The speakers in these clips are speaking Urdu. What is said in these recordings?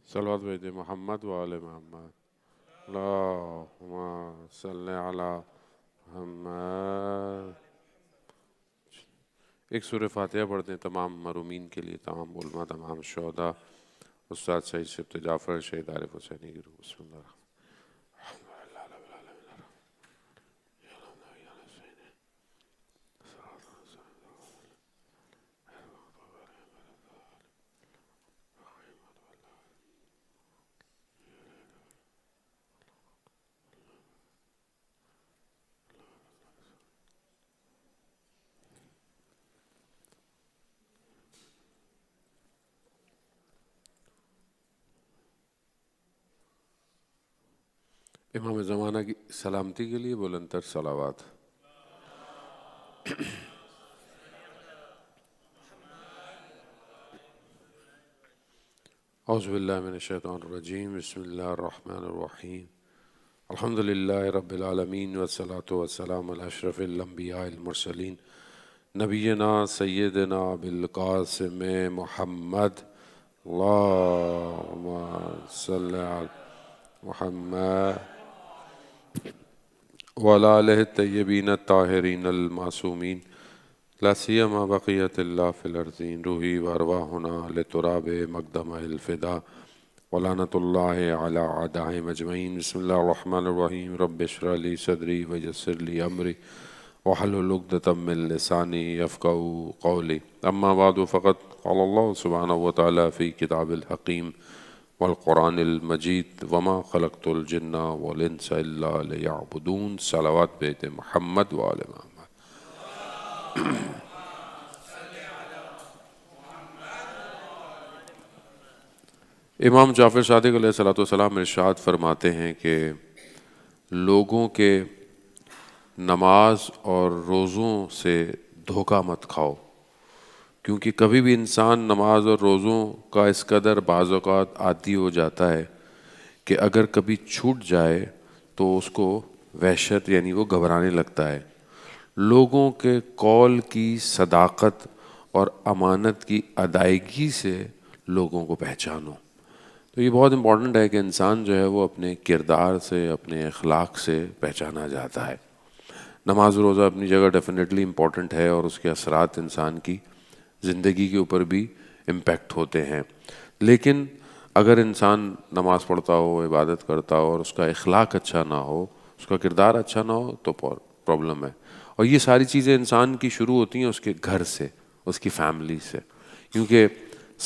صلوات بھیج دیں محمد و آل محمد. اللہم صلی علی محمد. ایک سورہ فاتحہ پڑھتے ہیں تمام مرحومین کے لیے، تمام علماء، تمام شہداء، استاد سعید شفت جعفر، شہید عارف حسینی کی روح. بسم اللہ. امام زمانہ کی سلامتی کے لیے بلند تر صلوات. اعوذ باللہ من الشیطان الرجیم. بسم اللہ الرحمن الرحیم. الحمد للہ رب العالمین والصلاة والسلام علی اشرف الانبیاء المرسلین نبینا سیدنا بالقاسم محمد. اللہم صلی علی محمد وعلی آلہ الطیبین الطاہرین المعصومین لا سیما بقیت اللہ فی الارضین. روحی وارواحنا لتراب مقدمہ الفدا ولعنت اللہ علی اعدائہم اجمعین. بسم اللہ الرحمن الرحیم. رب اشرح لی صدری ویسر لی امری واحلل عقدۃ من لسانی یفقہوا قولی. اما بعد فقد قال اللہ سبحانہ وتعالی فی کتاب الحکیم والقرآن المجید وما خلقت الجن والانس الا لیعبدون. صلوات بیت محمد وآل محمد. امام جعفر صادق علیہ السلام ارشاد فرماتے ہیں کہ لوگوں کے نماز اور روزوں سے دھوکہ مت کھاؤ، کیونکہ کبھی بھی انسان نماز اور روزوں کا اس قدر بعض اوقات عادی ہو جاتا ہے کہ اگر کبھی چھوٹ جائے تو اس کو وحشت یعنی وہ گھبرانے لگتا ہے. لوگوں کے قول کی صداقت اور امانت کی ادائیگی سے لوگوں کو پہچانو. تو یہ بہت امپورٹنٹ ہے کہ انسان جو ہے وہ اپنے کردار سے، اپنے اخلاق سے پہچانا جاتا ہے. نماز روزہ اپنی جگہ ڈیفینیٹلی امپورٹنٹ ہے اور اس کے اثرات انسان کی زندگی کے اوپر بھی امپیکٹ ہوتے ہیں، لیکن اگر انسان نماز پڑھتا ہو، عبادت کرتا ہو اور اس کا اخلاق اچھا نہ ہو، اس کا کردار اچھا نہ ہو تو پرابلم ہے. اور یہ ساری چیزیں انسان کی شروع ہوتی ہیں اس کے گھر سے، اس کی فیملی سے، کیونکہ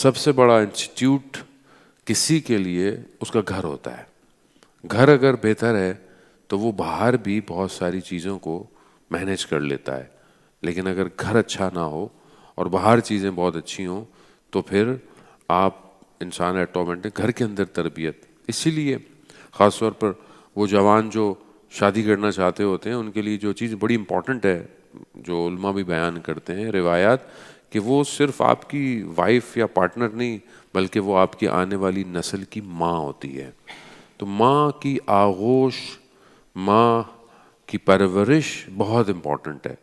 سب سے بڑا انسٹیٹیوٹ کسی کے لیے اس کا گھر ہوتا ہے. گھر اگر بہتر ہے تو وہ باہر بھی بہت ساری چیزوں کو مینیج کر لیتا ہے، لیکن اگر گھر اچھا نہ ہو اور باہر چیزیں بہت اچھی ہوں تو پھر آپ انسان ایٹومیٹک گھر کے اندر تربیت. اسی لیے خاص طور پر وہ جوان جو شادی کرنا چاہتے ہوتے ہیں ان کے لیے جو چیز بڑی امپورٹنٹ ہے، جو علماء بھی بیان کرتے ہیں روایات، کہ وہ صرف آپ کی وائف یا پارٹنر نہیں بلکہ وہ آپ کی آنے والی نسل کی ماں ہوتی ہے. تو ماں کی آغوش، ماں کی پرورش بہت امپورٹنٹ ہے.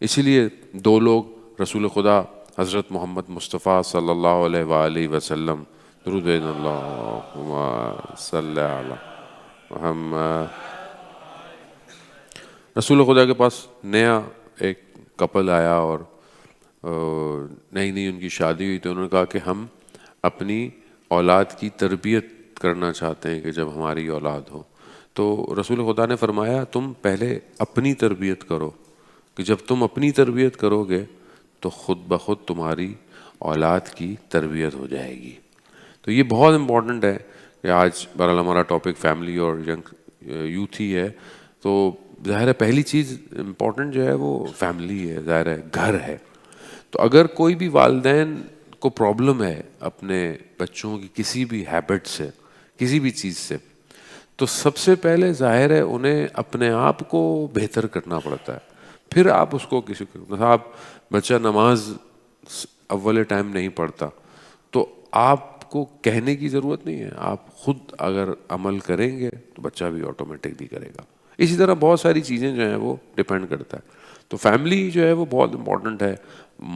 اسی لیے دو لوگ رسول خدا حضرت محمد مصطفیٰ صلی اللہ علیہ وآلہ وسلم، درود بھیجنا اللہم صلی علی محمد. رسول خدا کے پاس نیا ایک کپل آیا اور نئی نئی ان کی شادی ہوئی، تو انہوں نے کہا کہ ہم اپنی اولاد کی تربیت کرنا چاہتے ہیں کہ جب ہماری اولاد ہو. تو رسول خدا نے فرمایا تم پہلے اپنی تربیت کرو، کہ جب تم اپنی تربیت کرو گے تو خود بخود تمہاری اولاد کی تربیت ہو جائے گی. تو یہ بہت امپورٹنٹ ہے کہ آج بہرحال ہمارا ٹاپک فیملی اور ینگ یوتھ ہی ہے، تو ظاہر ہے پہلی چیز امپورٹنٹ جو ہے وہ فیملی ہے، ظاہر ہے گھر ہے. تو اگر کوئی بھی والدین کو پرابلم ہے اپنے بچوں کی کسی بھی ہیبٹ سے، کسی بھی چیز سے، تو سب سے پہلے ظاہر ہے انہیں اپنے آپ کو بہتر کرنا پڑتا ہے. پھر آپ اس کو کسی کو، مثلا آپ بچہ نماز اول ٹائم نہیں پڑھتا تو آپ کو کہنے کی ضرورت نہیں ہے، آپ خود اگر عمل کریں گے تو بچہ بھی آٹومیٹک بھی کرے گا. اسی طرح بہت ساری چیزیں جو ہیں وہ ڈپینڈ کرتا ہے. تو فیملی جو ہے وہ بہت امپورٹنٹ ہے،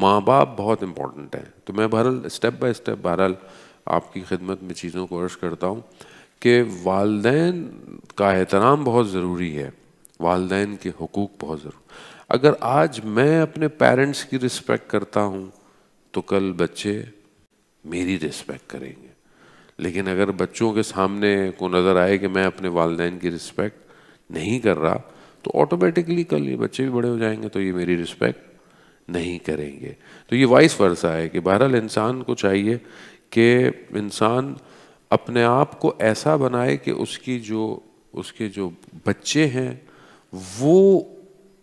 ماں باپ بہت امپورٹنٹ ہے. تو میں بہرحال اسٹیپ بائی اسٹیپ بہرحال آپ کی خدمت میں چیزوں کو عرض کرتا ہوں کہ والدین کا احترام بہت ضروری ہے، والدین کے حقوق بہت ضروری. اگر آج میں اپنے پیرنٹس کی رسپیکٹ کرتا ہوں تو کل بچے میری رسپیکٹ کریں گے. لیکن اگر بچوں کے سامنے کو نظر آئے کہ میں اپنے والدین کی رسپیکٹ نہیں کر رہا تو آٹومیٹکلی کل یہ بچے بھی بڑے ہو جائیں گے تو یہ میری رسپیکٹ نہیں کریں گے. تو یہ وائس ورثہ ہے کہ بہرحال انسان کو چاہیے کہ انسان اپنے آپ کو ایسا بنائے کہ اس کے جو بچے ہیں وہ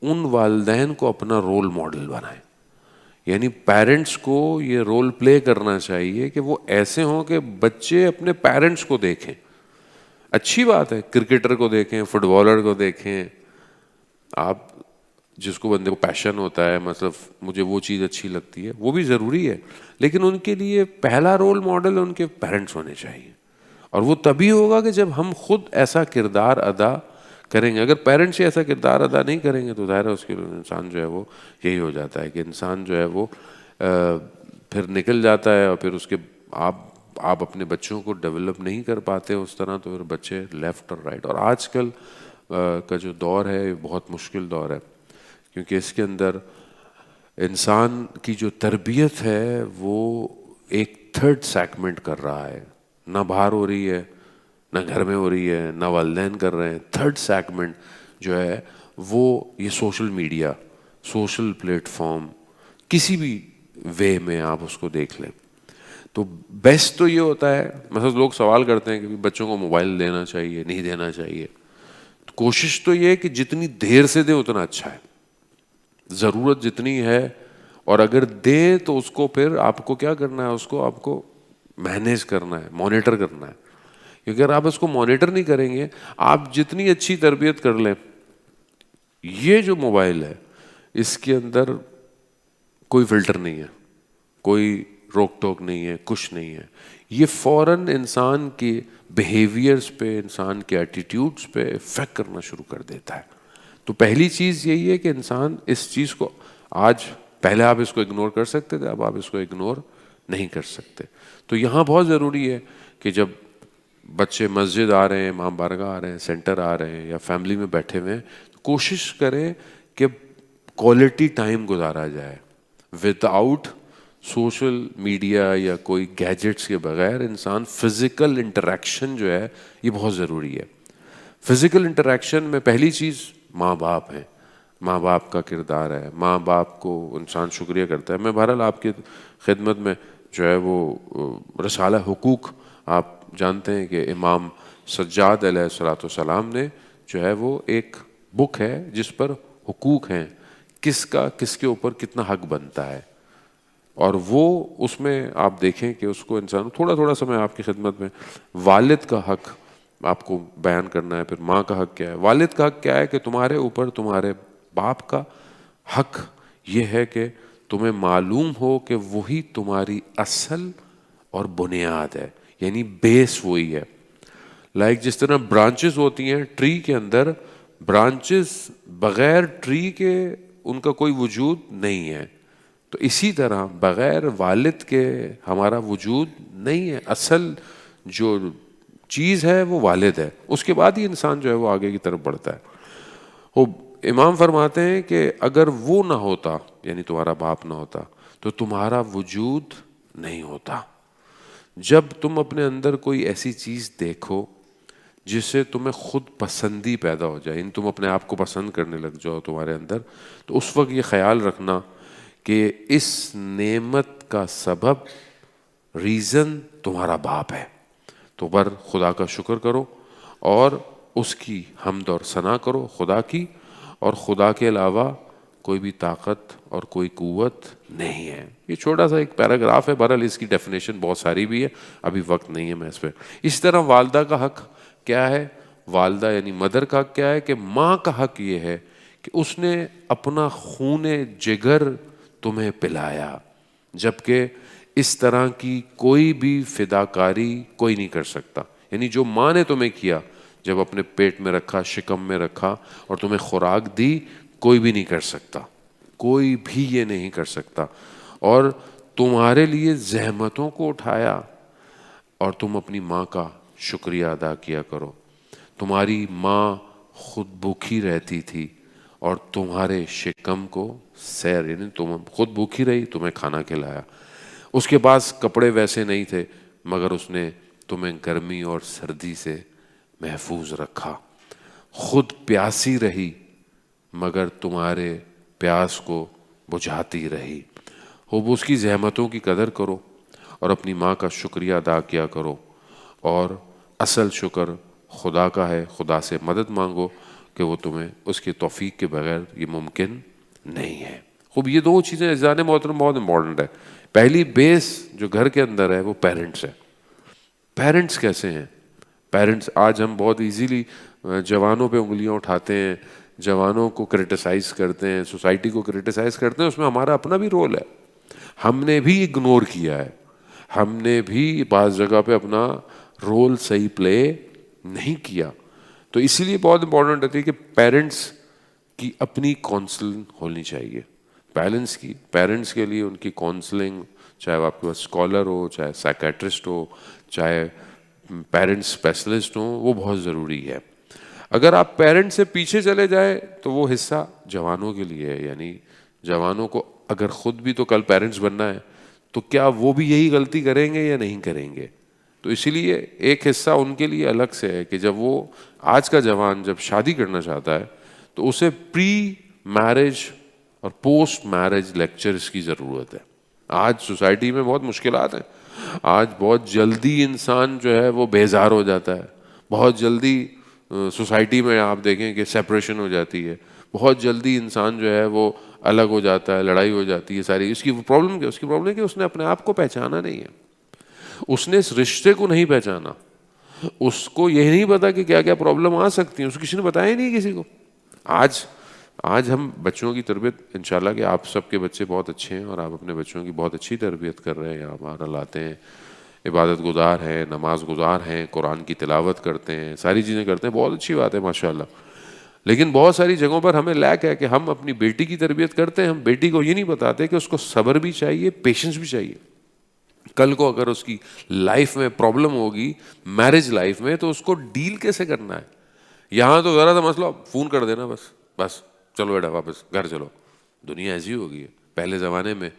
ان والدین کو اپنا رول ماڈل بنائیں. یعنی پیرنٹس کو یہ رول پلے کرنا چاہیے کہ وہ ایسے ہوں کہ بچے اپنے پیرنٹس کو دیکھیں. اچھی بات ہے، کرکٹر کو دیکھیں، فٹ بالر کو دیکھیں، آپ جس کو بندے کو پیشن ہوتا ہے، مطلب مجھے وہ چیز اچھی لگتی ہے، وہ بھی ضروری ہے، لیکن ان کے لیے پہلا رول ماڈل ان کے پیرنٹس ہونے چاہیے. اور وہ تبھی ہوگا کہ جب ہم خود ایسا کردار ادا کریں گے. اگر پیرنٹس ایسا کردار ادا نہیں کریں گے تو ظاہر ہے اس کے انسان جو ہے وہ یہی ہو جاتا ہے کہ انسان جو ہے وہ پھر نکل جاتا ہے اور پھر اس کے آپ اپنے بچوں کو ڈیولپ نہیں کر پاتے اس طرح، تو پھر بچے لیفٹ اور رائٹ. اور آج کل کا جو دور ہے یہ بہت مشکل دور ہے، کیونکہ اس کے اندر انسان کی جو تربیت ہے وہ ایک تھرڈ سیگمنٹ کر رہا ہے. نہ باہر ہو رہی ہے، نہ گھر میں ہو رہی ہے، نہ والدین کر رہے ہیں. تھرڈ سیگمنٹ جو ہے وہ یہ social media, social plate form, کسی بھی وے میں آپ اس کو دیکھ لیں. تو بیسٹ تو یہ ہوتا ہے، مثلا لوگ سوال کرتے ہیں کہ بچوں کو موبائل دینا چاہیے نہیں دینا چاہیے. کوشش تو یہ ہے کہ جتنی دیر سے دیں اتنا اچھا ہے، ضرورت جتنی ہے. اور اگر دیں تو اس کو پھر آپ کو کیا کرنا ہے، اس کو آپ کو مینیج کرنا ہے، مانیٹر کرنا ہے. کیونکہ اگر آپ اس کو مانیٹر نہیں کریں گے، آپ جتنی اچھی تربیت کر لیں، یہ جو موبائل ہے اس کے اندر کوئی فلٹر نہیں ہے، کوئی روک ٹوک نہیں ہے، کچھ نہیں ہے. یہ فوراً انسان کے بیہیویئرز پہ، انسان کے ایٹیٹیوڈز پہ افیکٹ کرنا شروع کر دیتا ہے. تو پہلی چیز یہی ہے کہ انسان اس چیز کو پہلے آپ اس کو اگنور کر سکتے تھے، اب آپ اس کو اگنور نہیں کر سکتے. تو یہاں بہت ضروری ہے کہ جب بچے مسجد آ رہے ہیں، امام بارگاہ آ رہے ہیں، سینٹر آ رہے ہیں یا فیملی میں بیٹھے ہوئے ہیں، تو کوشش کریں کہ کوالٹی ٹائم گزارا جائے ود آؤٹ سوشل میڈیا یا کوئی گیجٹس کے بغیر. انسان فزیکل انٹریکشن جو ہے یہ بہت ضروری ہے. فزیکل انٹریکشن میں پہلی چیز ماں باپ ہیں، ماں باپ کا کردار ہے. ماں باپ کو انسان شکریہ کرتا ہے. میں بہرحال آپ کی خدمت میں جو ہے وہ رسالہ حقوق، آپ جانتے ہیں کہ امام سجاد علیہ الصلوۃ والسلام نے جو ہے وہ ایک بک ہے جس پر حقوق ہیں، کس کا کس کے اوپر کتنا حق بنتا ہے. اور وہ اس میں آپ دیکھیں کہ اس کو انسان تھوڑا سا میں آپ کی خدمت میں والد کا حق آپ کو بیان کرنا ہے، پھر ماں کا حق کیا ہے. والد کا حق کیا ہے کہ تمہارے اوپر تمہارے باپ کا حق یہ ہے کہ تمہیں معلوم ہو کہ وہی تمہاری اصل اور بنیاد ہے، یعنی بیس وہی ہے. جس طرح برانچز ہوتی ہیں ٹری کے اندر، برانچز بغیر ٹری کے ان کا کوئی وجود نہیں ہے. تو اسی طرح بغیر والد کے ہمارا وجود نہیں ہے. اصل جو چیز ہے وہ والد ہے، اس کے بعد ہی انسان جو ہے وہ آگے کی طرف بڑھتا ہے. وہ امام فرماتے ہیں کہ اگر وہ نہ ہوتا، یعنی تمہارا باپ نہ ہوتا، تو تمہارا وجود نہیں ہوتا. جب تم اپنے اندر کوئی ایسی چیز دیکھو جس سے تمہیں خود پسندی پیدا ہو جائے، یعنی تم اپنے آپ کو پسند کرنے لگ جاؤ تمہارے اندر، تو اس وقت یہ خیال رکھنا کہ اس نعمت کا سبب، ریزن تمہارا باپ ہے. تو پر خدا کا شکر کرو اور اس کی حمد اور ثنا کرو خدا کی، اور خدا کے علاوہ کوئی بھی طاقت اور کوئی قوت نہیں ہے. یہ چھوٹا سا ایک پیراگراف ہے، بہرحال اس کی ڈیفینیشن بہت ساری بھی ہے، ابھی وقت نہیں ہے میں اس پہ. اس طرح والدہ کا حق کیا ہے، والدہ یعنی مدر کا حق کیا ہے کہ ماں کا حق یہ ہے کہ اس نے اپنا خون جگر تمہیں پلایا، جبکہ اس طرح کی کوئی بھی فداکاری کوئی نہیں کر سکتا. یعنی جو ماں نے تمہیں کیا، جب اپنے پیٹ میں رکھا، شکم میں رکھا اور تمہیں خوراک دی، کوئی بھی نہیں کر سکتا، کوئی بھی یہ نہیں کر سکتا. اور تمہارے لیے زحمتوں کو اٹھایا، اور تم اپنی ماں کا شکریہ ادا کیا کرو. تمہاری ماں خود بھوکھی رہتی تھی اور تمہارے شکم کو سیر، یعنی تم خود بھوکھی رہی، تمہیں کھانا کھلایا. اس کے پاس کپڑے ویسے نہیں تھے مگر اس نے تمہیں گرمی اور سردی سے محفوظ رکھا. خود پیاسی رہی مگر تمہارے پیاس کو بجھاتی رہی. خوب اس کی زحمتوں کی قدر کرو اور اپنی ماں کا شکریہ ادا کیا کرو. اور اصل شکر خدا کا ہے. خدا سے مدد مانگو کہ وہ تمہیں اس کی توفیق کے بغیر یہ ممکن نہیں ہے. خوب یہ دو چیزیں عزیزان محترم بہت امپورٹنٹ ہے. پہلی بیس جو گھر کے اندر ہے وہ پیرنٹس ہے. پیرنٹس کیسے ہیں؟ پیرنٹس آج ہم بہت ایزیلی جوانوں پہ انگلیاں اٹھاتے ہیں، جوانوں کو کرٹیسائز کرتے ہیں، سوسائٹی کو کرٹیسائز کرتے ہیں. اس میں ہمارا اپنا بھی رول ہے. ہم نے بھی اگنور کیا ہے، ہم نے بھی بعض جگہ پہ اپنا رول صحیح پلے نہیں کیا. تو اسی لیے بہت امپورٹنٹ ہوتی ہے کہ پیرنٹس کی اپنی کونسلنگ ہونی چاہیے. پیرنٹس کے لیے ان کی کونسلنگ، چاہے وہ آپ کے پاس اسکالر ہو، چاہے سائیکیٹرسٹ ہو، چاہے پیرنٹس اسپیشلسٹ ہوں، وہ بہت ضروری ہے. اگر آپ پیرنٹ سے پیچھے چلے جائے تو وہ حصہ جوانوں کے لیے ہے. یعنی جوانوں کو اگر خود بھی تو کل پیرنٹس بننا ہے تو کیا وہ بھی یہی غلطی کریں گے یا نہیں کریں گے؟ تو اسی لیے ایک حصہ ان کے لیے الگ سے ہے کہ جب وہ آج کا جوان جب شادی کرنا چاہتا ہے تو اسے پری میرج اور پوسٹ میرج لیکچرز کی ضرورت ہے. آج سوسائٹی میں بہت مشکلات ہیں. آج بہت جلدی انسان جو ہے وہ بیزار ہو جاتا ہے. بہت جلدی سوسائٹی میں آپ دیکھیں کہ سیپریشن ہو جاتی ہے. بہت جلدی انسان جو ہے وہ الگ ہو جاتا ہے، لڑائی ہو جاتی ہے ساری. اس کی پرابلم کیا؟ اس کی پرابلم ہے کہ اس نے اپنے آپ کو پہچانا نہیں ہے. اس نے اس رشتے کو نہیں پہچانا. اس کو یہ نہیں پتا کہ کیا کیا پرابلم آ سکتی ہیں. اس کو کسی نے بتایا ہی نہیں کسی کو. آج ہم بچوں کی تربیت، انشاءاللہ کہ آپ سب کے بچے بہت اچھے ہیں اور آپ اپنے بچوں کی بہت اچھی تربیت کر رہے ہیں. آپ لاتے ہیں، عبادت گزار ہیں، نماز گزار ہیں، قرآن کی تلاوت کرتے ہیں، ساری چیزیں کرتے ہیں. بہت اچھی بات ہے ماشاءاللہ. لیکن بہت ساری جگہوں پر ہمیں لیک ہے کہ ہم اپنی بیٹی کی تربیت کرتے ہیں، ہم بیٹی کو یہ نہیں بتاتے کہ اس کو صبر بھی چاہیے، پیشنس بھی چاہیے. کل کو اگر اس کی لائف میں پرابلم ہوگی، میرج لائف میں، تو اس کو ڈیل کیسے کرنا ہے؟ یہاں تو ذرا سا مسئلہ فون کر دینا، بس چلو بیٹا واپس گھر چلو. دنیا ایسی ہو گئی ہے. پہلے زمانے میں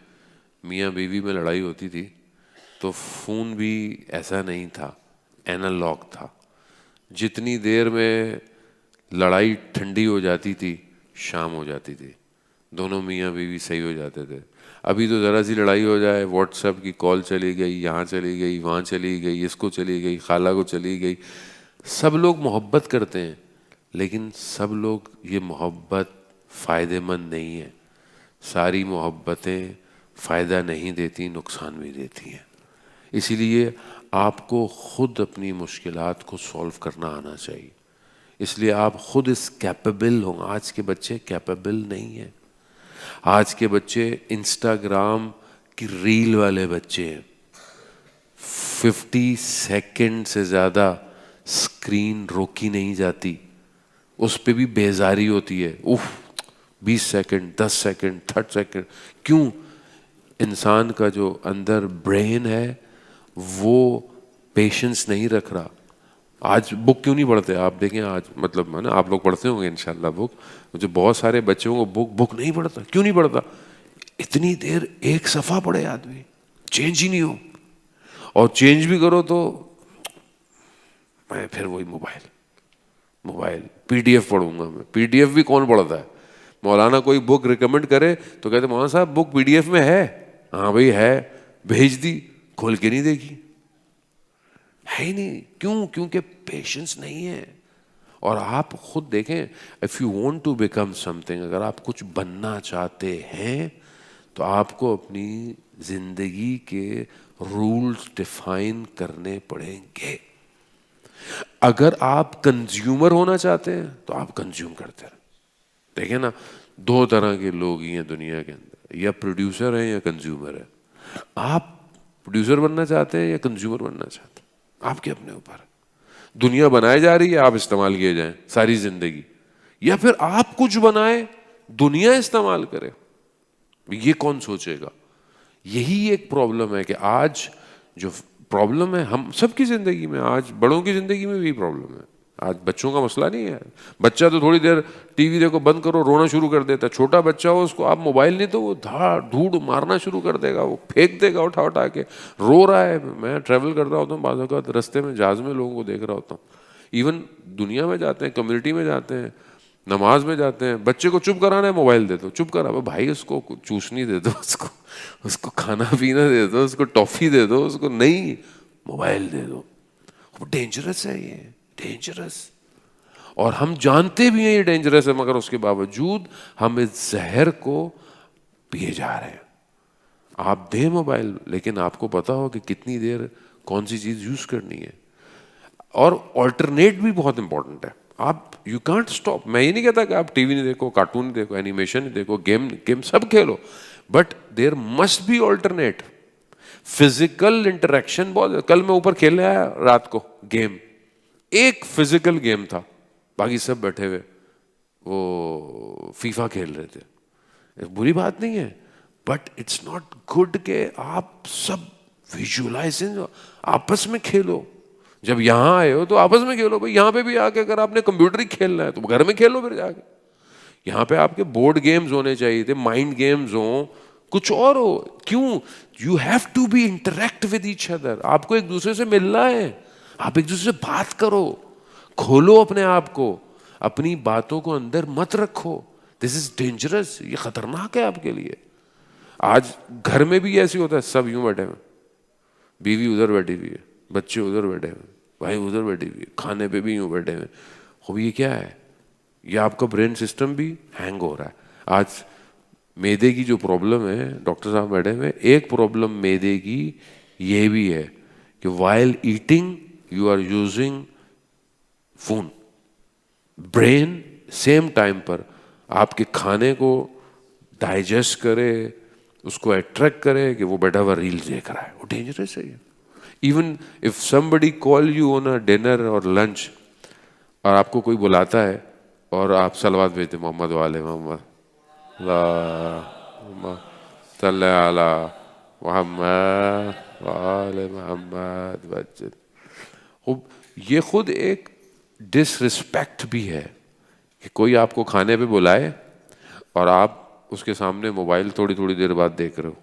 میاں بیوی میں لڑائی ہوتی تھی تو فون بھی ایسا نہیں تھا، اینالاگ تھا. جتنی دیر میں لڑائی ٹھنڈی ہو جاتی تھی شام ہو جاتی تھی، دونوں میاں بیوی صحیح ہو جاتے تھے. ابھی تو ذرا سی لڑائی ہو جائے، واٹس ایپ کی کال چلی گئی، یہاں چلی گئی، وہاں چلی گئی، اس کو چلی گئی، خالہ کو چلی گئی. سب لوگ محبت کرتے ہیں لیکن سب لوگ یہ محبت فائدہ مند نہیں ہے. ساری محبتیں فائدہ نہیں دیتی، نقصان بھی دیتی ہیں. اسی لیے آپ کو خود اپنی مشکلات کو سولو کرنا آنا چاہیے. اس لیے آپ خود اس کیپیبل ہوں. آج کے بچے کیپیبل نہیں ہیں. آج کے بچے انسٹاگرام کی ریل والے بچے ہیں. 50 سیکنڈ سے زیادہ سکرین روکی نہیں جاتی. اس پہ بھی بیزاری ہوتی ہے. 20 سیکنڈ، 10 سیکنڈ، 30 سیکنڈ. کیوں؟ انسان کا جو اندر برین ہے وہ پیشنس نہیں رکھ رہا. آج بک کیوں نہیں پڑھتے؟ آپ دیکھیں آج مطلب ہے نا، آپ لوگ پڑھتے ہوں گے انشاءاللہ بک. جو بہت سارے بچوں کو بک نہیں پڑھتا. کیوں نہیں پڑھتا؟ اتنی دیر ایک صفحہ پڑھے آدمی، چینج ہی نہیں ہو. اور چینج بھی کرو تو میں پھر وہی موبائل پی ڈی ایف پڑھوں گا. میں پی ڈی ایف بھی کون پڑھتا ہے؟ مولانا کوئی بک ریکمنڈ کرے تو کہتے مولانا صاحب بک پی ڈی ایف میں ہے. ہاں بھائی ہے، بھیج دی، کھول کے نہیں دیکھی، ہے ہی نہیں. کیوں؟ کیونکہ پیشنس نہیں ہے. اور آپ خود دیکھیں، if you want to become something, اگر آپ کچھ بننا چاہتے ہیں تو آپ کو اپنی زندگی کے رولز ڈیفائن کرنے پڑیں گے. اگر آپ کنزیومر ہونا چاہتے ہیں تو آپ کنزیوم کرتے رہیں. دیکھیں نا، دو طرح کے لوگ ہی ہیں دنیا کے اندر، یا پروڈیوسر ہیں یا کنزیومر ہیں. آپ پروڈیوسر بننا چاہتے ہیں یا کنزیومر بننا چاہتے ہیں؟ آپ کے اپنے اوپر. دنیا بنائی جا رہی ہے، آپ استعمال کیے جائیں ساری زندگی، یا پھر آپ کچھ بنائیں دنیا استعمال کرے. یہ کون سوچے گا؟ یہی ایک پرابلم ہے کہ آج جو پرابلم ہے ہم سب کی زندگی میں, آج بڑوں کی زندگی میں بھی پرابلم ہے. آج بچوں کا مسئلہ نہیں ہے, بچہ تو تھوڑی دیر ٹی وی دیکھو بند کرو رونا شروع کر دیتا ہے. چھوٹا بچہ ہو اس کو آپ موبائل نہیں تو وہ ڈھوڑ مارنا شروع کر دے گا, وہ پھینک دے گا اٹھا کے, رو رہا ہے. میں ٹریول کر رہا ہوتا ہوں بعض اوقات رستے میں جہاز میں لوگوں کو دیکھ رہا ہوتا ہوں, ایون دنیا میں جاتے ہیں, کمیونٹی میں جاتے ہیں, نماز میں جاتے ہیں, بچے کو چپ کرانا ہے موبائل دے دو, چپ کرا بھائی, اس کو چوسنی دے دو, اس کو کھانا پینا دے دو, اس کو ٹافی دے دو, اس کو نہیں موبائل دے دو. ڈینجرس ہے یہ, ڈینجرس. اور ہم جانتے بھی ہیں یہ ڈینجرس ہے, مگر اس کے باوجود ہم اس زہر کو پیے جا رہے ہیں. آپ دیں موبائل, لیکن آپ کو پتا ہو کہ کتنی دیر کون سی چیز یوز کرنی ہے. اور آلٹرنیٹ بھی بہت امپورٹنٹ ہے. آپ یو کانٹ اسٹاپ. میں یہ نہیں کہتا کہ آپ ٹی وی نہیں دیکھو, کارٹون نہیں دیکھو, اینیمیشن نہیں دیکھو, گیم سب کھیلو, but they must be alternate. Physical interaction بہت. کل میں اوپر کھیلنے آیا رات کو گیم, ایک فزیکل گیم تھا, باقی سب بیٹھے ہوئے وہ فیفا کھیل رہے تھے. بری بات نہیں ہے, بٹ اٹس ناٹ گڈ کہ آپ سب ویژولائزنگ آپس میں کھیلو. جب یہاں آئے ہو تو آپس میں کھیلو بھائی. یہاں پہ بھی آ کے اگر آپ نے کمپیوٹر ہی کھیلنا ہے تو گھر میں کھیلو پھر جا کے. یہاں پہ آپ کے بورڈ گیمز ہونے چاہیے تھے, مائنڈ گیمز ہوں, کچھ اور ہو. کیوں؟ You have to be interact with each other. آپ کو ایک دوسرے سے ملنا ہے, آپ ایک دوسرے سے بات کرو, کھولو اپنے آپ کو, اپنی باتوں کو اندر مت رکھو. دس از ڈینجرس, یہ خطرناک ہے آپ کے لیے. آج گھر میں بھی ایسے ہوتا ہے, سب یوں بیٹھے ہوئے, بیوی ادھر بیٹھی ہوئی ہے, بچے ادھر بیٹھے ہوئے, بھائی ادھر بیٹھی ہوئی ہے, کھانے پہ بھی یوں بیٹھے ہوئے. خوب یہ کیا ہے؟ یہ آپ کا برین سسٹم بھی ہینگ ہو رہا ہے. آج میدے کی جو پرابلم ہے, ڈاکٹر صاحب بیٹھے ہوئے, ایک پرابلم میدے کی یہ بھی ہے کہ while eating you are using phone. Brain same time پر آپ کے کھانے کو ڈائجسٹ کرے, اس کو اٹریکٹ کرے کہ وہ بیٹھا ہوا ریل دیکھ رہا ہے. وہ ڈینجرس ہے. Even if somebody call you on a dinner اور لنچ, اور آپ کو کوئی بلاتا ہے اور آپ صلوات بھیجتے محمد وآل محمد اللہم صلی علی محمد وآل محمد وجل, یہ خود ایک ڈس رسپیکٹ بھی ہے کہ کوئی آپ کو کھانے پہ بلائے اور آپ اس کے سامنے موبائل تھوڑی تھوڑی دیر بعد دیکھ رہے ہو,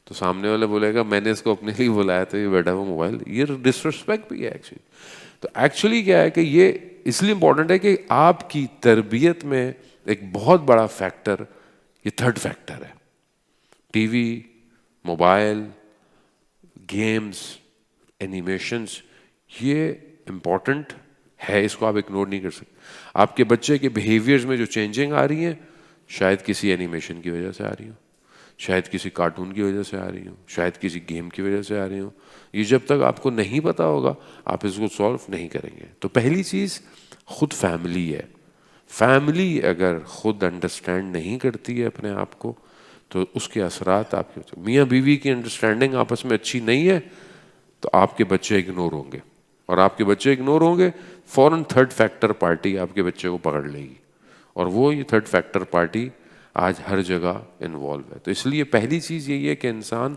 تو سامنے والے بولے گا میں نے اس کو اپنے لیے بلایا تو یہ بیٹھا ہوا موبائل. یہ ڈس رسپیکٹ بھی ہے ایکچولی. تو ایکچولی کیا ہے کہ یہ اس لیے امپورٹنٹ ہے کہ آپ کی تربیت میں ایک بہت بڑا فیکٹر یہ تھرڈ فیکٹر ہے. T V, mobile, games, animations, یہ امپورٹنٹ ہے, اس کو آپ اگنور نہیں کر سکتے. آپ کے بچے کے بیہیویئرز میں جو چینجنگ آ رہی ہیں شاید کسی اینیمیشن کی وجہ سے آ رہی ہوں, شاید کسی کارٹون کی وجہ سے آ رہی ہوں, شاید کسی گیم کی وجہ سے آ رہی ہوں. یہ جب تک آپ کو نہیں پتا ہوگا آپ اس کو سولو نہیں کریں گے. تو پہلی چیز خود فیملی ہے. فیملی اگر خود انڈرسٹینڈ نہیں کرتی ہے اپنے آپ کو تو اس کے اثرات آپ کے, میاں بیوی کی انڈرسٹینڈنگ آپس میں اچھی نہیں ہے تو آپ کے بچے اگنور ہوں گے, اور آپ کے بچے اگنور ہوں گے فوراً تھرڈ فیکٹر پارٹی آپ کے بچے کو پکڑ لے گی, اور وہ یہ تھرڈ فیکٹر پارٹی آج ہر جگہ انوالو ہے. تو اس لیے پہلی چیز یہی ہے کہ انسان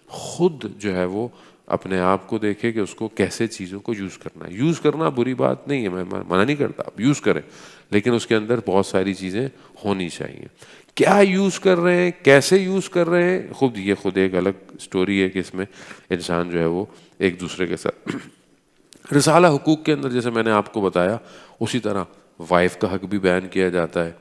خود جو ہے وہ اپنے آپ کو دیکھے کہ اس کو کیسے چیزوں کو یوز کرنا ہے. یوز کرنا بری بات نہیں ہے, میں منع نہیں کرتا, آپ یوز کریں, لیکن اس کے اندر بہت ساری چیزیں ہونی چاہیے. کیا یوز کر رہے ہیں, کیسے یوز کر رہے ہیں, خود ایک الگ سٹوری ہے کہ اس میں انسان جو ہے وہ ایک دوسرے کے ساتھ رسالہ حقوق کے اندر جیسے میں نے آپ کو بتایا اسی طرح وائف کا حق بھی بیان کیا جاتا ہے,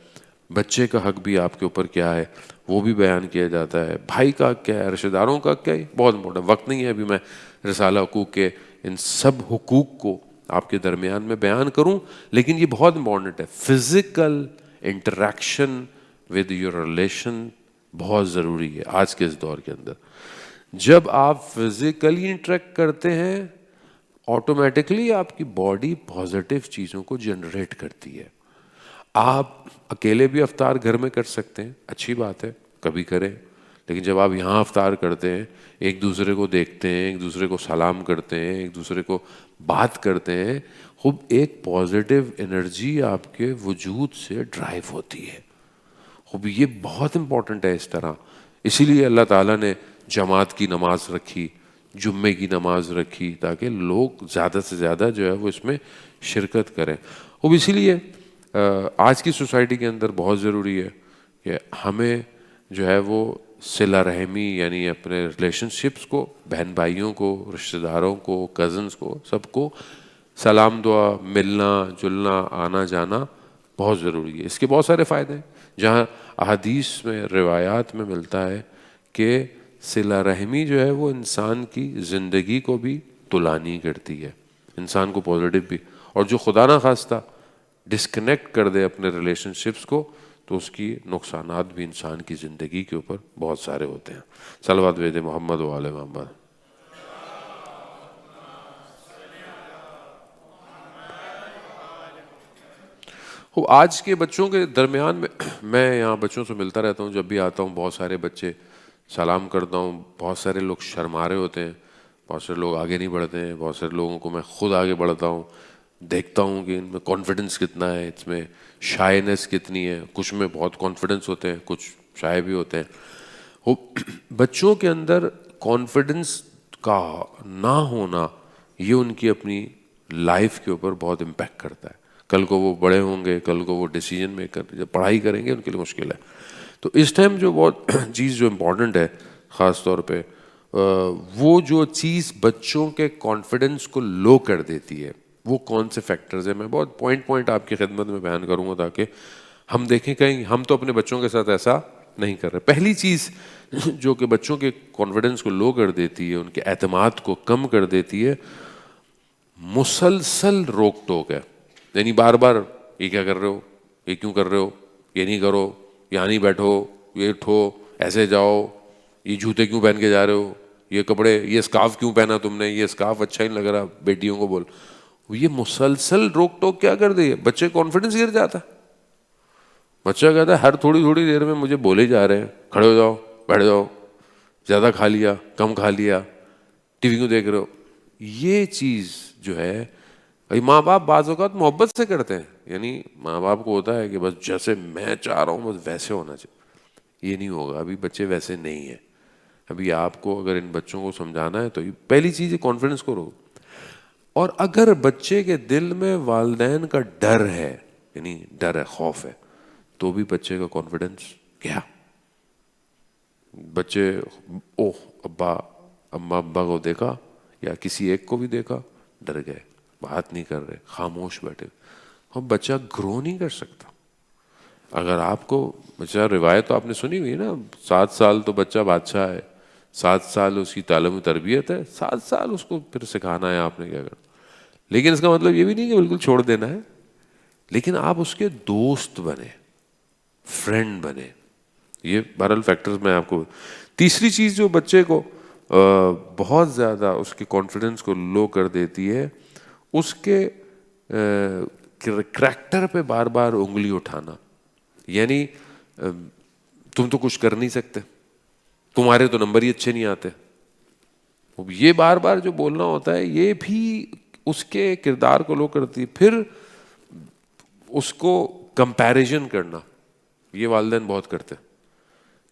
بچے کا حق بھی آپ کے اوپر کیا ہے وہ بھی بیان کیا جاتا ہے, بھائی کا حق کیا ہے, رشتہ داروں کا حق کیا ہے. بہت امپورٹنٹ, وقت نہیں ہے ابھی میں رسالہ حقوق کے ان سب حقوق کو آپ کے درمیان میں بیان کروں, لیکن یہ بہت امپورٹنٹ ہے. Physical interaction with your relation بہت ضروری ہے آج کے اس دور کے اندر. جب آپ فزیکلی انٹریکٹ کرتے ہیں آٹومیٹکلی آپ کی باڈی پازیٹیو چیزوں کو جنریٹ کرتی ہے. آپ اکیلے بھی افطار گھر میں کر سکتے ہیں, اچھی بات ہے, کبھی کریں, لیکن جب آپ یہاں افطار کرتے ہیں, ایک دوسرے کو دیکھتے ہیں, ایک دوسرے کو سلام کرتے ہیں, ایک دوسرے کو بات کرتے ہیں, خوب ایک پازیٹیو انرجی آپ کے وجود سے ڈرائیو ہوتی ہے. خوب یہ بہت امپورٹنٹ ہے اس طرح. اسی لیے اللہ تعالیٰ نے جماعت کی نماز رکھی. جمعے کی نماز رکھی تاکہ لوگ زیادہ سے زیادہ جو ہے وہ اس میں شرکت کریں. اب اسی لیے آج کی سوسائٹی کے اندر بہت ضروری ہے کہ ہمیں جو ہے وہ صلہ رحمی یعنی اپنے ریلیشن شپس کو، بہن بھائیوں کو، رشتہ داروں کو، کزنس کو، سب کو سلام دعا، ملنا جلنا، آنا جانا بہت ضروری ہے. اس کے بہت سارے فائدے ہیں. جہاں احادیث میں، روایات میں ملتا ہے کہ صلہ رحمی جو ہے وہ انسان کی زندگی کو بھی طولانی کرتی ہے، انسان کو پازیٹیو بھی. اور جو خدا نہ خواستہ ڈسکنیکٹ کر دے اپنے ریلیشن شپس کو تو اس کی نقصانات بھی انسان کی زندگی کے اوپر بہت سارے ہوتے ہیں. صلوات بھیج محمد و آل محمد. آج کے بچوں کے درمیان میں یہاں بچوں سے ملتا رہتا ہوں، جب بھی آتا ہوں بہت سارے بچے سلام کرتا ہوں، بہت سارے لوگ شرما رہے ہوتے ہیں، بہت سارے لوگ آگے نہیں بڑھتے ہیں، بہت سارے لوگوں کو میں خود آگے بڑھتا ہوں، دیکھتا ہوں کہ ان میں کانفیڈنس کتنا ہے، اس میں شائنس کتنی ہے. کچھ میں بہت کانفیڈنس ہوتے ہیں، کچھ شائع بھی ہوتے ہیں. وہ بچوں کے اندر کانفیڈنس کا نہ ہونا یہ ان کی اپنی لائف کے اوپر بہت امپیکٹ کرتا ہے. کل کو وہ بڑے ہوں گے، کل کو وہ ڈیسیجن میکر جب پڑھائی کریں گے ان کے لیے مشکل ہے. تو اس ٹائم جو بہت چیز جو امپورٹنٹ ہے خاص طور پہ وہ جو چیز بچوں کے کانفیڈنس کو لو کر دیتی ہے وہ کون سے فیکٹرز ہیں، میں بہت پوائنٹ آپ کی خدمت میں بیان کروں گا تاکہ ہم دیکھیں کہیں ہم تو اپنے بچوں کے ساتھ ایسا نہیں کر رہے. پہلی چیز جو کہ بچوں کے کانفیڈنس کو لو کر دیتی ہے، ان کے اعتماد کو کم کر دیتی ہے، مسلسل روک ٹوک ہے. یعنی بار بار یہ کیا کر رہے ہو، یہ کیوں کر رہے ہو، یہ نہیں کرو، یہاں نہیں بیٹھو، یہ اٹھو، ایسے جاؤ، یہ جوتے کیوں پہن کے جا رہے ہو، یہ کپڑے، یہ اسکارف کیوں پہنا تم نے، یہ اسکارف اچھا ہی نہیں لگ رہا. بیٹیوں کو بول، یہ مسلسل روک ٹوک کیا کر دی ہے، بچے کانفیڈنس گر جاتا ہے. بچہ کہتا ہے ہر تھوڑی تھوڑی دیر میں مجھے بولے جا رہے ہیں کھڑے ہو جاؤ، بیٹھ جاؤ، زیادہ کھا لیا، کم کھا لیا، ٹی وی کیوں دیکھ رہے ہو. یہ چیز جو ہے ماں باپ بعض اوقات محبت سے کرتے ہیں، یعنی ماں باپ کو ہوتا ہے کہ بس جیسے میں چاہ رہا ہوں بس ویسے ہونا چاہیے. یہ نہیں ہوگا، ابھی بچے ویسے نہیں ہیں. ابھی آپ کو اگر ان بچوں کو سمجھانا ہے تو پہلی چیز ہے کانفیڈنس کو رو. اور اگر بچے کے دل میں والدین کا ڈر ہے، یعنی ڈر ہے، خوف ہے، تو بھی بچے کا کانفیڈنس کیا، بچے اوہ ابا اما ابا کو دیکھا یا کسی ایک کو بھی دیکھا ڈر گئے، بات نہیں کر رہے، خاموش بیٹھے. اور بچہ گرو نہیں کر سکتا. اگر آپ کو بچہ، روایت تو آپ نے سنی ہوئی ہے نا، 7 سال تو بچہ بادشاہ ہے، 7 سال اس کی تعلیم و تربیت ہے، 7 سال اس کو پھر سکھانا ہے آپ نے کیا کرنا. لیکن اس کا مطلب یہ بھی نہیں کہ بالکل چھوڑ دینا ہے، لیکن آپ اس کے دوست بنے، فرینڈ بنے. یہ بہرحال فیکٹرز میں آپ کو. تیسری چیز جو بچے کو بہت زیادہ اس کے کانفیڈنس کو لو کر دیتی ہے، اس کے کریکٹر پہ بار بار انگلی اٹھانا. یعنی تم تو کچھ کر نہیں سکتے، تمہارے تو نمبر ہی اچھے نہیں آتے. یہ بار بار جو بولنا ہوتا ہے یہ بھی اس کے کردار کو لو کرتی ہے. پھر اس کو کمپیریزن کرنا، یہ والدین بہت کرتے ہیں،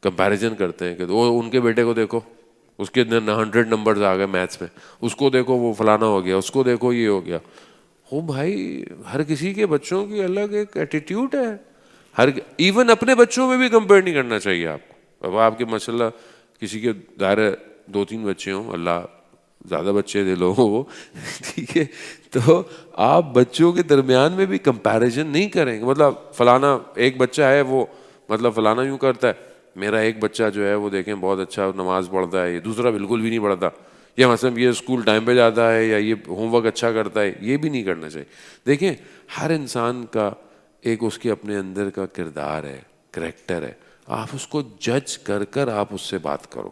کمپیریزن کرتے ہیں کہ وہ ان کے بیٹے کو دیکھو، اس کے 100 نمبرز آ گئے میتھس میں، اس کو دیکھو وہ فلانا ہو گیا، اس کو دیکھو یہ ہو گیا. او بھائی، ہر کسی کے بچوں کی الگ ایک ایٹیٹیوڈ ہے. ایون اپنے بچوں میں بھی کمپیئر نہیں کرنا چاہیے آپ کو. اب آپ کے ماشاءاللہ کسی کے دائرے 2-3 بچے ہوں، اللہ زیادہ بچے دے لو وہ ٹھیک ہے، تو آپ بچوں کے درمیان میں بھی کمپیریزن نہیں کریں گے. مطلب فلانا ایک بچہ ہے وہ مطلب فلانا یوں کرتا ہے، میرا ایک بچہ جو ہے وہ دیکھیں بہت اچھا نماز پڑھتا ہے، یہ دوسرا بالکل بھی نہیں پڑھتا، یا مثلا یہ اسکول ٹائم پہ جاتا ہے، یا یہ ہوم ورک اچھا کرتا ہے. یہ بھی نہیں کرنا چاہیے. دیکھیں ہر انسان کا ایک اس کے اپنے اندر کا کردار ہے، کریکٹر ہے. آپ اس کو جج کر کر آپ اس سے بات کرو.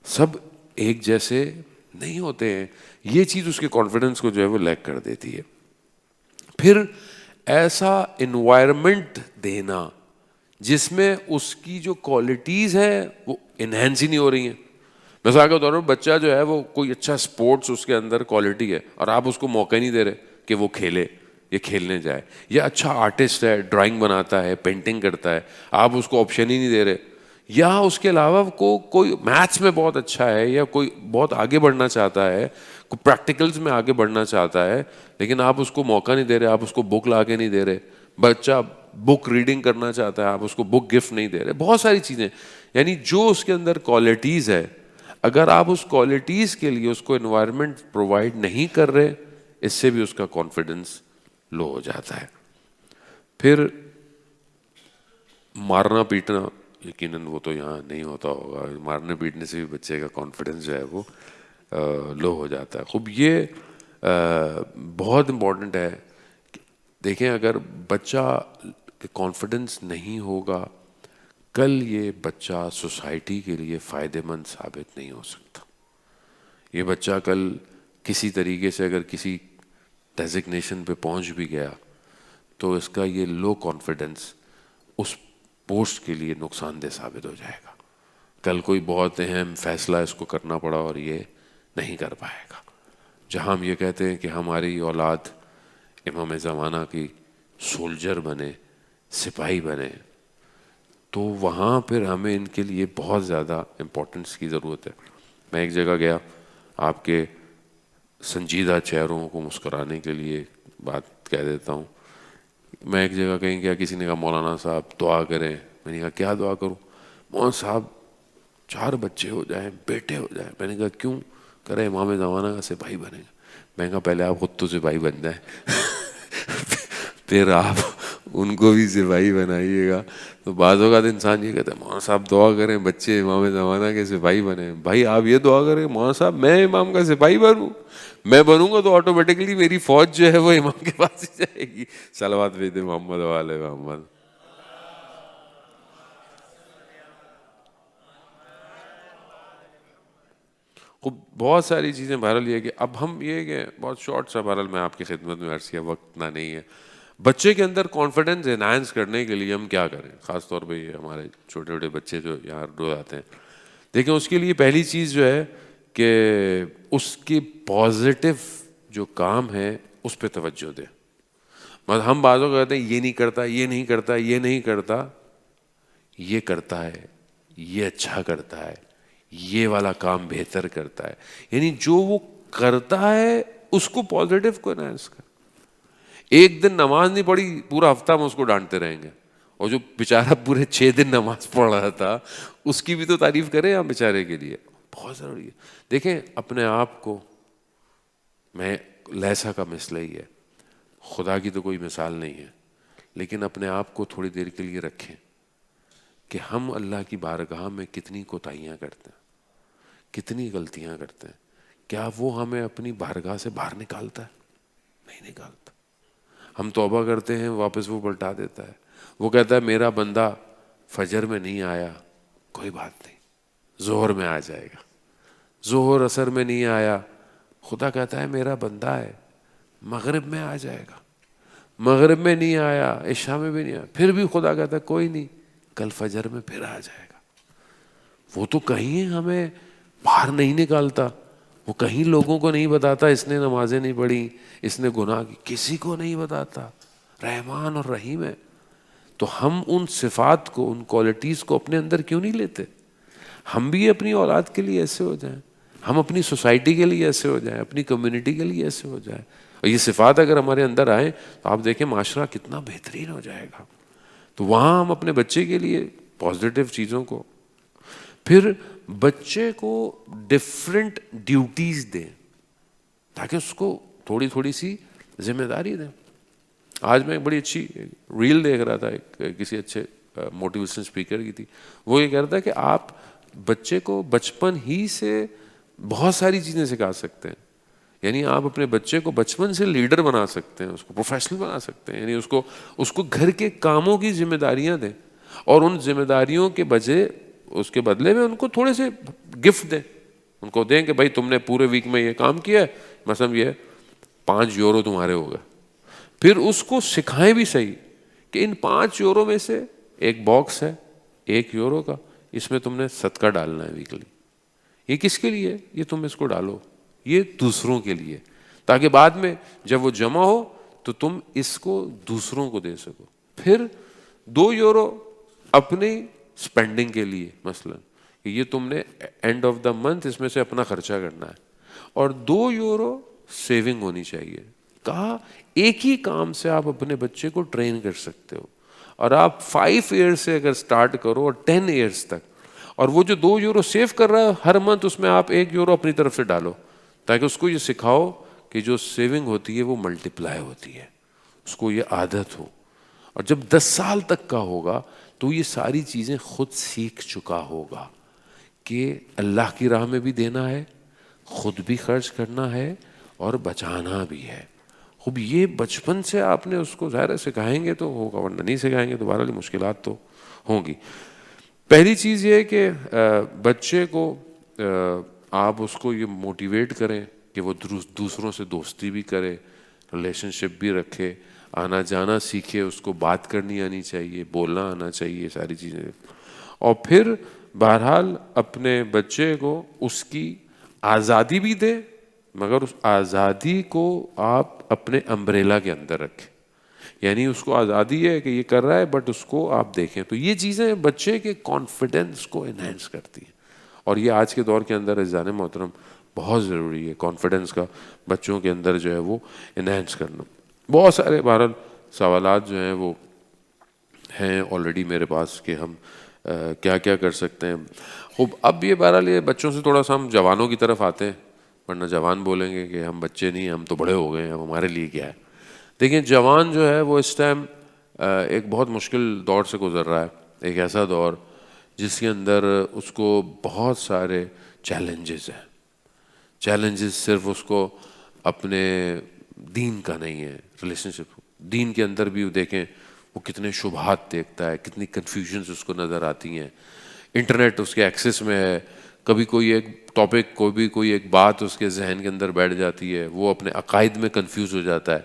سب ایک جیسے نہیں ہوتے ہیں. یہ چیز اس کے کانفیڈنس کو جو ہے وہ لیک کر دیتی ہے. پھر ایسا انوائرمنٹ دینا جس میں اس کی جو کوالٹیز ہیں وہ انہینس ہی نہیں ہو رہی ہیں. مثال کے طور پر بچہ جو ہے وہ کوئی اچھا سپورٹس اس کے اندر کوالٹی ہے اور آپ اس کو موقع نہیں دے رہے کہ وہ کھیلے، یہ کھیلنے جائے. یا اچھا آرٹسٹ ہے، ڈرائنگ بناتا ہے، پینٹنگ کرتا ہے، آپ اس کو آپشن ہی نہیں دے رہے. یا اس کے علاوہ کوئی میتھس میں بہت اچھا ہے یا کوئی بہت آگے بڑھنا چاہتا ہے, کوئی پریکٹیکلز میں آگے بڑھنا چاہتا ہے, لیکن آپ اس کو موقع نہیں دے رہے, آپ اس کو بک لا کے نہیں دے رہے. بچہ بک ریڈنگ کرنا چاہتا ہے, آپ اس کو بک گفٹ نہیں دے رہے. بہت ساری چیزیں, یعنی جو اس کے اندر کوالٹیز ہے, اگر آپ اس کوالٹیز کے لیے اس کو انوائرمنٹ پرووائڈ نہیں کر رہے, اس سے بھی اس کا کانفیڈنس لو ہو جاتا ہے. پھر مارنا پیٹنا, یقیناً وہ تو یہاں نہیں ہوتا ہوگا, مارنے پیٹنے سے بھی بچے کا کانفیڈنس جو ہے وہ لو ہو جاتا ہے. خوب یہ بہت امپورٹنٹ ہے. دیکھیں اگر بچہ کانفیڈنس نہیں ہوگا, کل یہ بچہ سوسائٹی کے لیے فائدہ مند ثابت نہیں ہو سکتا. یہ بچہ کل کسی طریقے سے اگر کسی ڈیزگنیشن پہ پہنچ بھی گیا تو اس کا یہ لو کانفیڈنس اس پوسٹ کے لیے نقصان دہ ثابت ہو جائے گا. کل کوئی بہت اہم فیصلہ اس کو کرنا پڑا اور یہ نہیں کر پائے گا. جہاں ہم یہ کہتے ہیں کہ ہماری اولاد امام زمانہ کی سولجر بنے, سپاہی بنے, تو وہاں پھر ہمیں ان کے لیے بہت زیادہ امپورٹنس کی ضرورت ہے. میں ایک جگہ گیا, آپ کے سنجیدہ چہروں کو مسکرانے کے لیے بات کہہ دیتا ہوں. میں ایک جگہ کہیں گیا, کسی نے کہا مولانا صاحب دعا کریں. میں نے کہا کیا دعا کروں؟ مولانا صاحب 4 بچے ہو جائیں, بیٹے ہو جائیں. میں نے کہا کیوں؟ کرے امام زمانہ کا سپاہی بنے گا. میں نے کہا پہلے آپ خود تو سپاہی بن جائیں پھر آپ ان کو بھی سپاہی بنائیے گا. تو بعض اوقات انسان یہ کہتا ہے مولانا صاحب دعا کریں بچے امام زمانہ کے سپاہی بنے. بھائی آپ یہ دعا کریں مولانا صاحب میں امام کا سپاہی بنوں, میں بنوں گا تو آٹومیٹکلی میری فوج جو ہے وہ امام کے پاس ہی جائے گی. صلوات بھیج دے محمد والے محمد. بہت ساری چیزیں. بہرحال یہ کہ اب ہم یہ کہ بہت شارٹ سا, بہرحال میں آپ کی خدمت میں عرض کیا, وقت نہ نہیں ہے. بچے کے اندر کانفیڈنس انہانس کرنے کے لیے ہم کیا کریں, خاص طور پہ یہ ہمارے چھوٹے چھوٹے بچے جو یہاں روز آتے ہیں. دیکھیں اس کے لیے پہلی چیز جو ہے کہ اس کی پازیٹیو جو کام ہے اس پہ توجہ دیں. مطلب ہم بعضوں کو کہتے ہیں یہ نہیں کرتا, یہ نہیں کرتا, یہ نہیں کرتا, یہ کرتا ہے, یہ اچھا کرتا ہے, یہ والا کام بہتر کرتا ہے. یعنی جو وہ کرتا ہے اس کو پازیٹیو کو انہانس کر. ایک دن نماز نہیں پڑھی, پورا ہفتہ ہم اس کو ڈانٹتے رہیں گے, اور جو بیچارہ پورے 6 دن نماز پڑھ رہا تھا اس کی بھی تو تعریف کریں ہم بیچارے کے لیے. بہت ضروری ہے. دیکھیں اپنے آپ کو, میں لیسا کا مثل ہی ہے, خدا کی تو کوئی مثال نہیں ہے, لیکن اپنے آپ کو تھوڑی دیر کے لیے رکھیں کہ ہم اللہ کی بارگاہ میں کتنی کوتاہیاں کرتے ہیں, کتنی غلطیاں کرتے ہیں. کیا وہ ہمیں اپنی بارگاہ سے باہر نکالتا ہے؟ نہیں نکالتا. ہم توبہ کرتے ہیں, واپس وہ پلٹا دیتا ہے. وہ کہتا ہے میرا بندہ فجر میں نہیں آیا, کوئی بات نہیں, ظہر میں آ جائے گا. ظہر اثر میں نہیں آیا, خدا کہتا ہے میرا بندہ ہے, مغرب میں آ جائے گا. مغرب میں نہیں آیا, عشاء میں بھی نہیں آیا, پھر بھی خدا کہتا ہے کوئی نہیں, کل فجر میں پھر آ جائے گا. وہ تو کہیں ہمیں باہر نہیں نکالتا, وہ کہیں لوگوں کو نہیں بتاتا اس نے نمازیں نہیں پڑھی, اس نے گناہ کی, کسی کو نہیں بتاتا. رحمان اور رحیم ہے. تو ہم ان صفات کو, ان کوالٹیز کو اپنے اندر کیوں نہیں لیتے؟ ہم بھی اپنی اولاد کے لیے ایسے ہو جائیں, ہم اپنی سوسائٹی کے لیے ایسے ہو جائیں, اپنی کمیونٹی کے لیے ایسے ہو جائیں. اور یہ صفات اگر ہمارے اندر آئیں تو آپ دیکھیں معاشرہ کتنا بہترین ہو جائے گا. تو وہاں ہم اپنے بچے کے لیے پازیٹیو چیزوں کو, پھر بچے کو ڈفرینٹ ڈیوٹیز دیں تاکہ اس کو تھوڑی تھوڑی سی ذمہ داری دیں. آج میں ایک بڑی اچھی ریل دیکھ رہا تھا, کسی اچھے موٹیویشن اسپیکر کی تھی. وہ یہ کہہ رہا تھا کہ آپ بچے کو بچپن ہی سے بہت ساری چیزیں سکھا سکتے ہیں. یعنی آپ اپنے بچے کو بچپن سے لیڈر بنا سکتے ہیں, اس کو پروفیشنل بنا سکتے ہیں. یعنی اس کو گھر کے کاموں کی ذمہ داریاں دیں, اور ان ذمہ داریوں کے اس کے بدلے میں ان کو تھوڑے سے گفٹ دیں. ان کو دیں کہ بھائی تم نے پورے ویک میں یہ کام کیا ہے, مثلا یہ 5 یورو تمہارے ہو گئے. پھر اس کو سکھائیں بھی صحیح کہ ان 5 یورو میں سے ایک باکس ہے 1 یورو کا, اس میں تم نے صدقہ ڈالنا ہے ویکلی. یہ کس کے لیے؟ یہ تم اس کو ڈالو, یہ دوسروں کے لیے, تاکہ بعد میں جب وہ جمع ہو تو تم اس کو دوسروں کو دے سکو. پھر 2 یورو اپنی اسپینڈنگ کے لیے مثلاً کہ یہ تم نے اینڈ آف دا منتھ اس میں سے اپنا خرچہ کرنا ہے، اور 2 یورو سیونگ ہونی چاہیے. کہا ایک ہی کام سے آپ اپنے بچے کو ٹرین کر سکتے ہو، اور آپ 5 ایئرس سے اگر اسٹارٹ کرو اور 10 ایئرس تک، اور وہ جو 2 یورو سیو کر رہا ہے ہر منتھ اس میں آپ 1 یورو اپنی طرف سے ڈالو، تاکہ اس کو یہ سکھاؤ کہ جو سیونگ ہوتی ہے وہ ملٹیپلائی ہوتی ہے، اس کو یہ عادت ہو. اور جب 10 سال تک کا ہوگا تو یہ ساری چیزیں خود سیکھ چکا ہوگا کہ اللہ کی راہ میں بھی دینا ہے، خود بھی خرچ کرنا ہے اور بچانا بھی ہے. خوب یہ بچپن سے آپ نے اس کو ظاہر سکھائیں گے تو ہوگا، ورنہ نہیں سکھائیں گے تو بہرحال مشکلات تو ہوں گی. پہلی چیز یہ ہے کہ بچے کو آپ اس کو یہ موٹیویٹ کریں کہ وہ دوسروں سے دوستی بھی کرے، ریلیشن شپ بھی رکھے، آنا جانا سیکھے، اس کو بات کرنی آنی چاہیے، بولنا آنا چاہیے، ساری چیزیں. اور پھر بہرحال اپنے بچے کو اس کی آزادی بھی دے، مگر اس آزادی کو آپ اپنے امبریلا کے اندر رکھیں. یعنی اس کو آزادی ہے کہ یہ کر رہا ہے بٹ اس کو آپ دیکھیں. تو یہ چیزیں بچے کے کانفیڈنس کو انہینس کرتی ہیں، اور یہ آج کے دور کے اندر عزیزان محترم بہت ضروری ہے کانفیڈنس کا بچوں کے اندر جو ہے وہ انہینس کرنا. بہت سارے بہرحال سوالات جو ہیں وہ ہیں آلریڈی میرے پاس کہ ہم کیا کیا کر سکتے ہیں. خوب اب یہ بہرحال یہ بچوں سے تھوڑا سا ہم جوانوں کی طرف آتے ہیں، ورنہ جوان بولیں گے کہ ہم بچے نہیں ہیں، ہم تو بڑے ہو گئے ہیں، اب ہمارے لیے کیا ہے. دیکھیں جوان جو ہے وہ اس ٹائم ایک بہت مشکل دور سے گزر رہا ہے، ایک ایسا دور جس کے اندر اس کو بہت سارے چیلنجز ہیں. چیلنجز صرف اس کو اپنے دین کا نہیں ہے، ریلیشن شپ دین کے اندر بھی دیکھیں وہ کتنے شبہات دیکھتا ہے، کتنی کنفیوژنز اس کو نظر آتی ہیں. انٹرنیٹ اس کے ایکسس میں ہے، کبھی کوئی ایک ٹاپک کوئی ایک بات اس کے ذہن کے اندر بیٹھ جاتی ہے، وہ اپنے عقائد میں کنفیوز ہو جاتا ہے.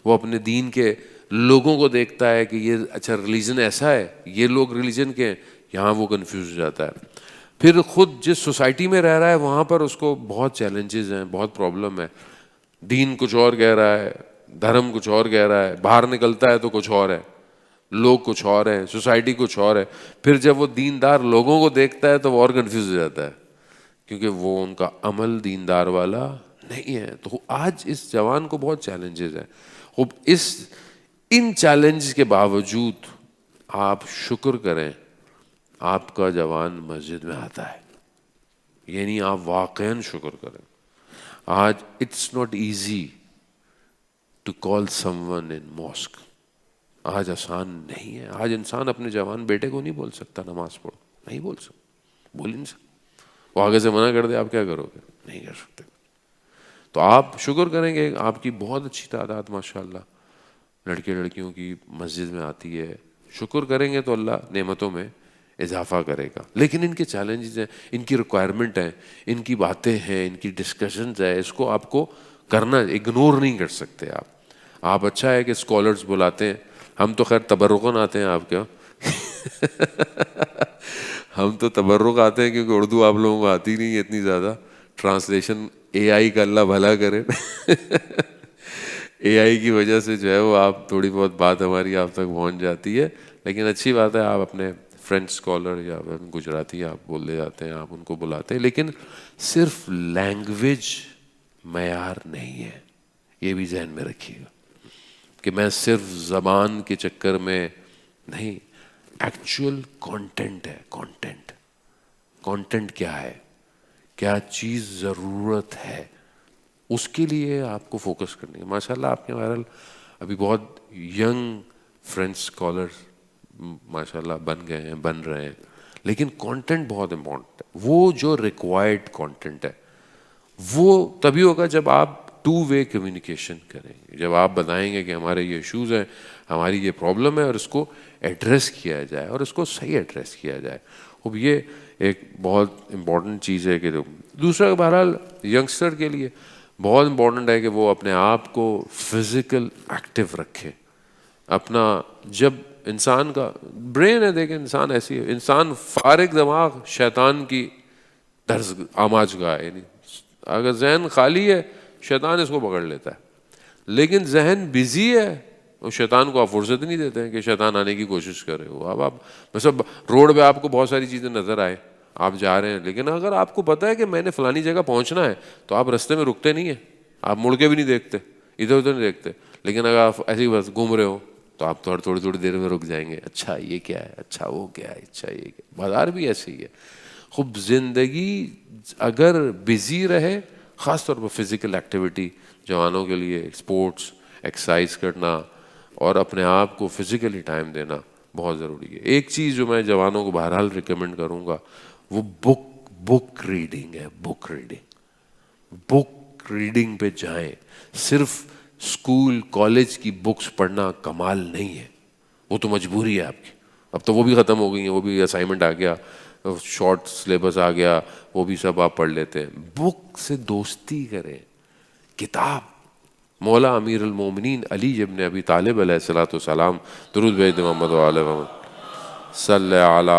وہ اپنے دین کے لوگوں کو دیکھتا ہے کہ یہ اچھا ریلیجن ایسا ہے، یہ لوگ ریلیجن کے ہیں، یہاں وہ کنفیوز ہو جاتا ہے. پھر خود جس سوسائٹی میں رہ رہا ہے وہاں پر اس کو بہت چیلنجز ہیں، بہت پرابلم ہے. دین کچھ اور کہہ رہا ہے، دھرم کچھ اور کہہ رہا ہے، باہر نکلتا ہے تو کچھ اور ہے، لوگ کچھ اور ہیں، سوسائٹی کچھ اور ہے. پھر جب وہ دیندار لوگوں کو دیکھتا ہے تو وہ اور کنفیوز ہو جاتا ہے، کیونکہ وہ ان کا عمل دیندار والا نہیں ہے. تو آج اس جوان کو بہت چیلنجز ہیں. خوب ان چیلنج کے باوجود آپ شکر کریں آپ کا جوان مسجد میں آتا ہے، یعنی آپ واقعاً شکر کریں. آج it's not easy to call someone in mask. آج آسان نہیں ہے. آج انسان اپنے جوان بیٹے کو نہیں بول سکتا نماز پڑھو، نہیں بول سکتا، بول ہی نہیں سکتا. وہ آگے سے منع کر دے آپ کیا کرو گے؟ نہیں کر سکتے. تو آپ شکر کریں گے آپ کی بہت اچھی تعداد ماشاءاللہ لڑکے لڑکیوں کی مسجد میں آتی ہے. شکر کریں گے تو اللہ نعمتوں میں اضافہ کرے گا. لیکن ان کے چیلنجز ہیں، ان کی ریکوائرمنٹ ہیں، ان کی باتیں ہیں، ان کی ڈسکشنز ہیں، اس کو آپ کو کرنا، اگنور نہیں کر سکتے آپ. آپ اچھا ہے کہ اسکالرز بلاتے ہیں، ہم تو خیر تبرکاً آتے ہیں آپ کیا ہم تو تبرک آتے ہیں کیونکہ اردو آپ لوگوں کو آتی نہیں ہے اتنی زیادہ. ٹرانسلیشن اے آئی کا اللہ بھلا کرے اے آئی کی وجہ سے جو ہے وہ آپ تھوڑی بہت بات ہماری آپ تک پہنچ جاتی ہے. لیکن اچھی بات ہے آپ اپنے فرینڈ اسکالر یا گجراتی آپ بولے جاتے ہیں، آپ ان کو بلاتے ہیں. لیکن صرف لینگویج معیار نہیں ہے، یہ بھی ذہن میں رکھیے گا کہ میں صرف زبان کے چکر میں نہیں، ایکچوئل کانٹینٹ ہے. کانٹینٹ کیا ہے، کیا چیز ضرورت ہے، اس کے لیے آپ کو فوکس کرنی ہے. ماشاءاللہ آپ کے بہرحال ابھی بہت ینگ فرینڈس اسکالر ماشاءاللہ بن گئے ہیں، بن رہے ہیں. لیکن کانٹینٹ بہت امپورٹنٹ ہے. وہ جو ریکوائرڈ کانٹینٹ ہے وہ تبھی ہوگا جب آپ 2 وے کمیونیکیشن کریں گے، جب آپ بتائیں گے کہ ہمارے یہ ایشوز ہیں، ہماری یہ پرابلم ہے، اور اس کو ایڈریس کیا جائے اور اس کو صحیح ایڈریس کیا جائے. اب یہ ایک بہت امپورٹنٹ چیز ہے. کہ دوسرا بہرحال ینگسٹر کے لیے بہت امپورٹنٹ ہے کہ وہ اپنے آپ کو فزیکل ایکٹیو رکھے. اپنا جب انسان کا برین ہے، دیکھیں انسان ایسی ہے، انسان فارغ دماغ شیطان کی درس آماج گاہ ہے. یعنی اگر ذہن خالی ہے شیطان اس کو پکڑ لیتا ہے، لیکن ذہن بزی ہے اور شیطان کو آپ فرصت نہیں دیتے ہیں کہ شیطان آنے کی کوشش کرے. وہ اب آپ مطلب روڈ پہ آپ کو بہت ساری چیزیں نظر آئے, آپ جا رہے ہیں, لیکن اگر آپ کو پتا ہے کہ میں نے فلانی جگہ پہنچنا ہے تو آپ رستے میں رکتے نہیں ہیں, آپ مڑ کے بھی نہیں دیکھتے, ادھر ادھر نہیں دیکھتے. لیکن اگر آپ ایسے ہی بس گھوم رہے ہو تو آپ تھوڑی دیر میں رک جائیں گے, اچھا یہ کیا ہے, اچھا وہ کیا ہے, اچھا یہ کیا. بازار بھی ایسے ہی ہے. خوب زندگی اگر بزی رہے, خاص طور پر فزیکل ایکٹیویٹی جوانوں کے لیے, اسپورٹس, ایکسرسائز کرنا اور اپنے آپ کو فزیکلی ٹائم دینا بہت ضروری ہے. ایک چیز جو میں جوانوں کو بہرحال ریکمینڈ کروں گا وہ بک ریڈنگ ہے. بک ریڈنگ پہ جائیں. صرف اسکول کالج کی بکس پڑھنا کمال نہیں ہے, وہ تو مجبوری ہے آپ کی. اب تو وہ بھی ختم ہو گئی ہیں, وہ بھی اسائنمنٹ آ گیا, شارٹ سلیبس آ گیا, وہ بھی سب آپ پڑھ لیتے ہیں. بک سے دوستی کریں. کتاب مولا امیر المومنین علی ابن ابی طالب علیہ الصلوۃ والسلام, درود بھیج محمد وعلی محمد صلی علی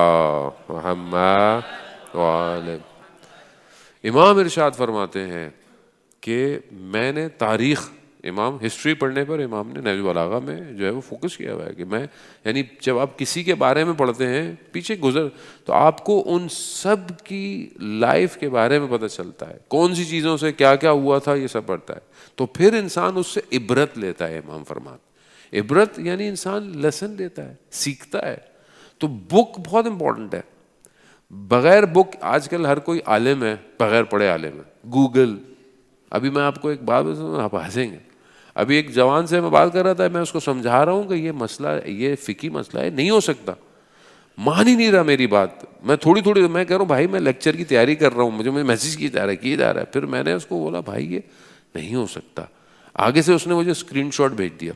محمد وعلی. امام ارشاد فرماتے ہیں کہ میں نے تاریخ, امام ہسٹری پڑھنے پر امام نے نہج البلاغہ میں جو ہے وہ فوکس کیا ہوا ہے کہ میں, یعنی جب آپ کسی کے بارے میں پڑھتے ہیں پیچھے گزر تو آپ کو ان سب کی لائف کے بارے میں پتہ چلتا ہے, کون سی چیزوں سے کیا کیا ہوا تھا, یہ سب پڑھتا ہے. تو پھر انسان اس سے عبرت لیتا ہے. امام فرماتے عبرت یعنی انسان لیسن لیتا ہے, سیکھتا ہے. تو بک بہت امپورٹنٹ ہے. بغیر بک, آج کل ہر کوئی عالم ہے بغیر پڑھے عالم ہے. گوگل, ابھی میں آپ کو ایک بات بتاؤں, آپ ہنسیں گے. ابھی ایک جوان سے میں بات کر رہا تھا, میں اس کو سمجھا رہا ہوں کہ یہ مسئلہ, یہ فقہی مسئلہ ہے, نہیں ہو سکتا. مان ہی نہیں رہا میری بات. میں تھوڑی میں کہہ رہا ہوں بھائی میں لیکچر کی تیاری کر رہا ہوں, مجھے میسج کیا جا رہا ہے. پھر میں نے اس کو بولا بھائی یہ نہیں ہو سکتا. آگے سے اس نے مجھے اسکرین شاٹ بھیج دیا.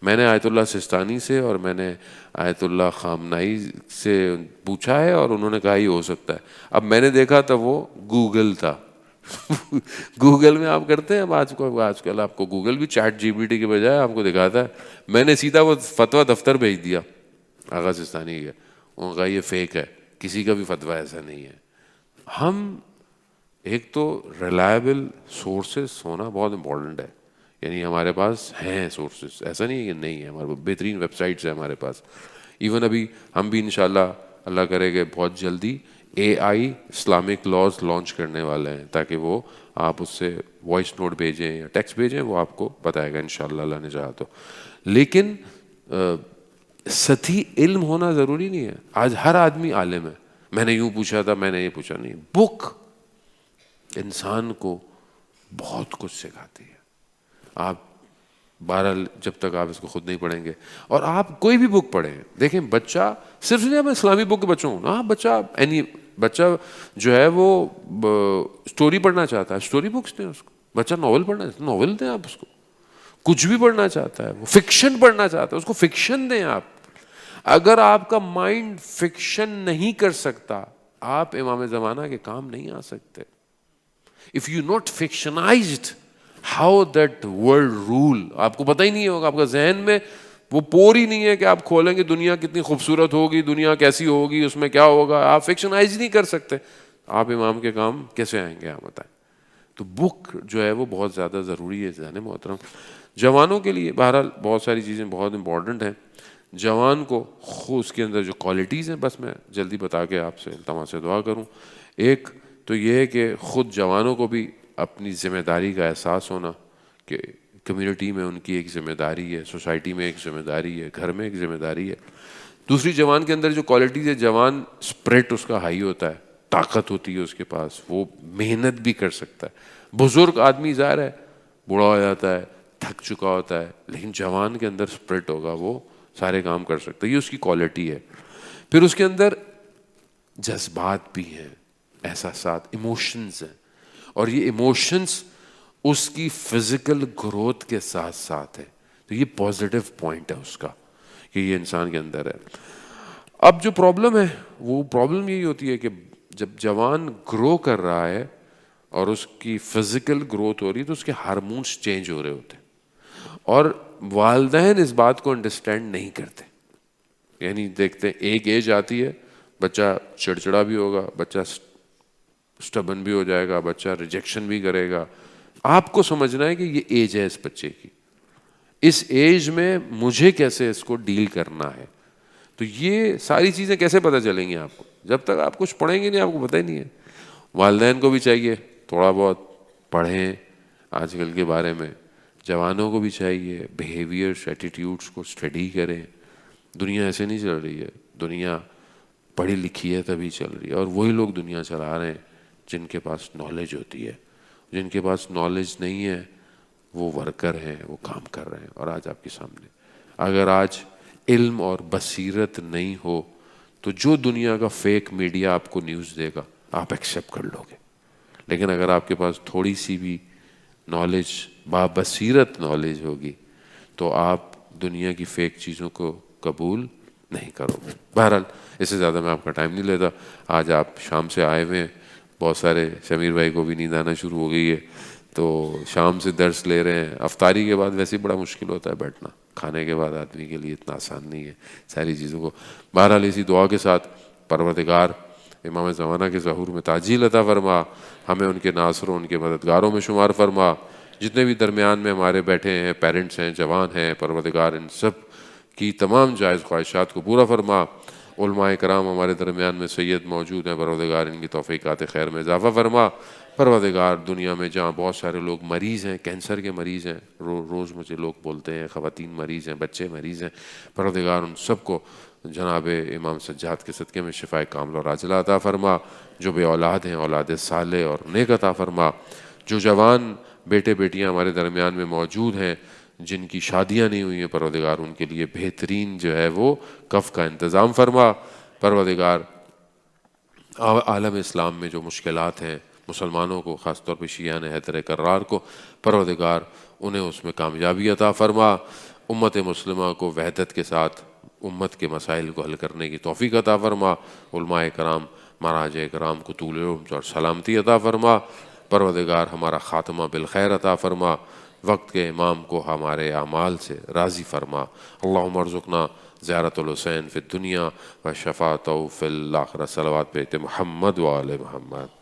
میں نے آیت اللہ سستانی سے اور میں نے آیت اللہ خامنائی سے پوچھا ہے اور انہوں نے کہا یہ ہو سکتا ہے. اب میں نے دیکھا تھا وہ گوگل تھا. گوگل میں آپ کرتے ہیں, اب آج کل آپ کو گوگل بھی چیٹ جی پی ٹی کے بجائے آپ کو دکھاتا ہے. میں نے سیدھا وہ فتویٰ دفتر بھیج دیا آغا سستانی کے, انہوں نے کہا یہ فیک ہے, کسی کا بھی فتویٰ ایسا نہیں ہے. ہم ایک تو ریلائبل سورسز ہونا بہت امپورٹنٹ ہے, یعنی ہمارے پاس ہیں سورسز, ایسا نہیں ہے کہ نہیں ہے, ہمارے پاس بہترین ویب سائٹس ہیں ہمارے پاس. ایون ابھی ہم بھی انشاءاللہ اللہ کرے کہ بہت جلدی اے آئی اسلامک لاز لانچ کرنے والے ہیں, تاکہ وہ آپ اس سے وائس نوٹ بھیجیں یا ٹیکسٹ بھیجیں, وہ آپ کو بتائے گا انشاءاللہ اللہ نے چاہا تو. لیکن سطحی علم ہونا ضروری نہیں ہے. آج ہر آدمی عالم ہے, میں نے یوں پوچھا تھا, میں نے یہ پوچھا نہیں. بک انسان کو بہت کچھ سکھاتی ہے. آپ بہرحال جب تک آپ اس کو خود نہیں پڑھیں گے, اور آپ کوئی بھی بک پڑھیں, دیکھیں بچہ صرف نہیں, میں اسلامی بک کے بچوں ہوں نا, بچہ جو ہے وہ اسٹوری پڑھنا چاہتا ہے, اسٹوری بکس دیں اس کو. بچہ ناول پڑھنا چاہتا ہے, ناول دیں آپ اس کو. کچھ بھی پڑھنا چاہتا ہے, وہ فکشن پڑھنا چاہتا ہے, اس کو فکشن دیں آپ. اگر آپ کا مائنڈ فکشن نہیں کر سکتا, آپ امام زمانہ کے کام نہیں آ سکتے. If you not fictionized, how that world rule, آپ کو پتہ ہی نہیں ہوگا, آپ کا ذہن میں وہ پور ہی نہیں ہے کہ آپ کھولیں گے دنیا کتنی خوبصورت ہوگی, دنیا کیسی ہوگی, اس میں کیا ہوگا, آپ فکشنائز نہیں کر سکتے. آپ امام کے کام کیسے آئیں گے, آپ بتائیں. تو بک جو ہے وہ بہت زیادہ ضروری ہے. ذہن محترم, جوانوں کے لیے بہرحال بہت ساری چیزیں بہت امپورٹنٹ ہیں. جوان کو اس کے اندر جو کوالٹیز ہیں, بس میں جلدی بتا کے آپ سے التماس سے دعا کروں. ایک تو یہ ہے کہ خود جوانوں کو بھی اپنی ذمہ داری کا احساس ہونا کہ کمیونٹی میں ان کی ایک ذمہ داری ہے, سوسائٹی میں ایک ذمہ داری ہے, گھر میں ایک ذمہ داری ہے. دوسری, جوان کے اندر جو کوالٹیز ہے, جوان اسپرٹ اس کا ہائی ہوتا ہے, طاقت ہوتی ہے اس کے پاس, وہ محنت بھی کر سکتا ہے. بزرگ آدمی ظاہر ہے بوڑھا ہو جاتا ہے, تھک چکا ہوتا ہے, لیکن جوان کے اندر اسپرٹ ہوگا, وہ سارے کام کر سکتا ہے. یہ اس کی کوالٹی ہے. پھر اس کے اندر جذبات بھی ہیں, احساسات, ایموشنز ہیں, اور یہ ایموشنز اس کی فزیکل گروتھ کے ساتھ ساتھ ہے. تو یہ پازیٹیو پوائنٹ ہے اس کا کہ یہ انسان کے اندر ہے. اب جو پرابلم ہے وہ پرابلم یہی ہوتی ہے کہ جب جوان گرو کر رہا ہے اور اس کی فزیکل گروتھ ہو رہی ہے تو اس کے ہارمونس چینج ہو رہے ہوتے ہیں, اور والدین اس بات کو انڈرسٹینڈ نہیں کرتے. یعنی دیکھتے ہیں ایک ایج آتی ہے, بچہ چڑچڑا بھی ہوگا, بچہ اسٹبن بھی ہو جائے گا, بچہ ریجیکشن بھی کرے گا. آپ کو سمجھنا ہے کہ یہ ایج ہے اس بچے کی, اس ایج میں مجھے کیسے اس کو ڈیل کرنا ہے. تو یہ ساری چیزیں کیسے پتہ چلیں گی آپ کو؟ جب تک آپ کچھ پڑھیں گے نہیں آپ کو پتہ ہی نہیں ہے. والدین کو بھی چاہیے تھوڑا بہت پڑھیں آج کل کے بارے میں، جوانوں کو بھی چاہیے بیہیویئرس ایٹیٹیوڈس کو اسٹڈی کریں. دنیا ایسے نہیں چل رہی ہے، دنیا پڑھی لکھی ہے تبھی چل رہی ہے، اور وہی لوگ دنیا چلا رہے ہیں جن کے پاس نالج ہوتی ہے. جن کے پاس نالج نہیں ہے وہ ورکر ہیں، وہ کام کر رہے ہیں. اور آج آپ کے سامنے اگر آج علم اور بصیرت نہیں ہو تو جو دنیا کا فیک میڈیا آپ کو نیوز دے گا آپ ایکسیپٹ کر لو گے. لیکن اگر آپ کے پاس تھوڑی سی بھی نالج، بابصیرت نالج ہوگی تو آپ دنیا کی فیک چیزوں کو قبول نہیں کرو گے. بہرحال اس سے زیادہ میں آپ کا ٹائم نہیں لیتا. آج آپ شام سے آئے ہوئے ہیں، بہت سارے شمیر بھائی کو بھی نیند آنا شروع ہو گئی ہے تو شام سے درس لے رہے ہیں. افطاری کے بعد ویسے بڑا مشکل ہوتا ہے بیٹھنا، کھانے کے بعد آدمی کے لیے اتنا آسان نہیں ہے ساری چیزوں کو. بہرحال اسی دعا کے ساتھ پروردگار امام زمانہ کے ظہور میں تعجیل عطا فرما، ہمیں ان کے ناصروں ان کے مددگاروں میں شمار فرما. جتنے بھی درمیان میں ہمارے بیٹھے ہیں، پیرنٹس ہیں، جوان ہیں، پروردگار ان سب کی تمام جائز خواہشات کو پورا فرما. علماء کرام ہمارے درمیان میں سید موجود ہیں، پروردگار ان کی توفیقات خیر میں اضافہ فرما. پروردگار دنیا میں جہاں بہت سارے لوگ مریض ہیں، کینسر کے مریض ہیں، روز مجھے لوگ بولتے ہیں خواتین مریض ہیں، بچے مریض ہیں، پروردگار ان سب کو جناب امام سجاد کے صدقے میں شفائے کامل اور عاجلہ عطا فرما. جو بے اولاد ہیں اولاد صالح اور نیک عطا فرما. جو جوان بیٹے بیٹیاں ہمارے درمیان میں موجود ہیں جن کی شادیاں نہیں ہوئی ہیں، پروردگار ان کے لیے بہترین جو ہے وہ کف کا انتظام فرما. پروردگار عالم اسلام میں جو مشکلات ہیں مسلمانوں کو، خاص طور پہ شیعان حیدر کرار کو، پروردگار انہیں اس میں کامیابی عطا فرما. امت مسلمہ کو وحدت کے ساتھ امت کے مسائل کو حل کرنے کی توفیق عطا فرما. علماء کرام مہاراج کرام کو طول عمر اور سلامتی عطا فرما. پروردگار ہمارا خاتمہ بالخیر عطا فرما. وقت کے امام کو ہمارے اعمال سے راضی فرما. اللہم ارزقنا زیارت الحسین فی الدنیا و شفاعتہ فی الآخرہ. صلوات بیت محمد و آل محمد.